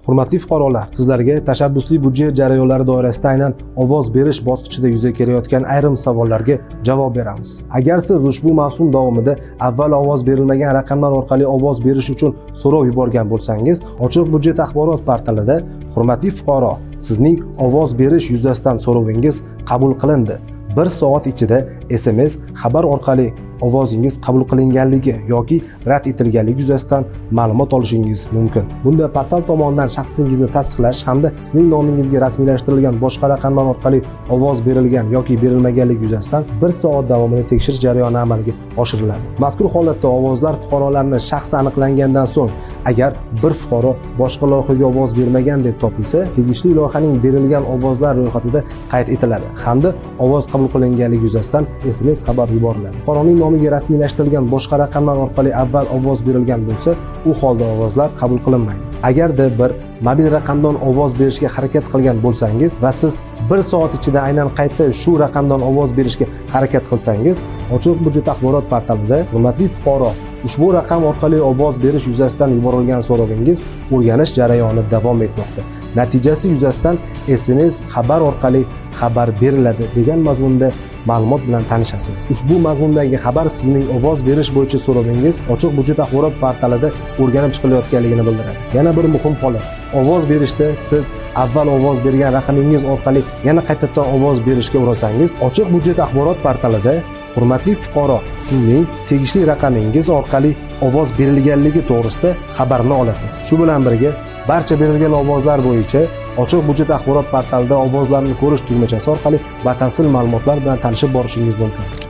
Hurmatli fuqarolar, sizlarga tashabbusli budjet jarayonlari doirasida aynan ovoz berish bosqichida yuzaga kelayotgan ayrim savollarga javob beramiz. Agar siz ushbu mavsum davomida avval ovoz berilmagan raqamlar orqali ovoz berish uchun so'rov yuborgan bo'lsangiz, ochiq budjet axborot portalida hurmatli fuqaro, sizning ovoz berish yuzasidan so'rovingiz qabul qilindi. 1 soat ichida SMS xabar orqali ovozingiz qabul qilinganligi yoki rad etilganligi yuzasidan ma'lumot olishingiz mumkin. Bunda portal tomonidan shaxsingizni tasdiqlash hamda sizning nomingizga rasmiylashtirilgan boshqa raqamlar orqali ovoz berilgan yoki berilmaganligi yuzasidan 1 soat davomida tekshirish jarayoni amalga oshiriladi. Mazkur holatda ovozlar fuqarolarning shaxsi aniqlangandan so'ng, agar bir fuqaro boshqa loyihaga ovoz bermagan deb topilsa, tegishli loyihaning berilgan ovozlar ro'yxatida qayd etiladi hamda ovoz qabul qilinganligi yuzasidan SMS xabar yuboriladi. Fuqaroning nomiga rasmiylashtirilgan boshqa raqamlar orqali avval ovoz berilgan bo'lsa, u holda ovozlar qabul qilinmaydi. Agarda bir mobil raqamdan ovoz berishga harakat qilgan bo'lsangiz va siz 1 soat ichida aynan qayta shu raqamdan ovoz berishga harakat qilsangiz, ochiq budjet axborot portalida hurmatli fuqaro, ushbu raqam orqali ovoz berish yuzasidan yuborilgan so'rovingiz o'rganish jarayoni davom etmoqda. Natijasi yuzasidan SMS xabar orqali xabar beriladi degan mazmunda ma'lumot bilan tanishasiz. Ushbu mazmundagi xabar sizning ovoz berish bo'yicha so'rovingiz ochiq budjet axborot portalida o'rganib chiqilayotganligini bildiradi. Yana bir muhim holat. Ovoz berishda siz avval ovoz bergan raqamingiz orqali yana qaytadan ovoz berishga urinsangiz, ochiq budjet axborot portalida hurmatli fuqaro, sizning tegishli raqamingiz orqali ovoz berilganligi to'g'risida xabarni olasiz. Shu bilan birga barcha berilgan ovozlar bo'yicha ochiq budjet axborot portalida ovozlarni ko'rish tugmachasi orqali batafsil ma'lumotlar bilan tanishib borishingiz mumkin.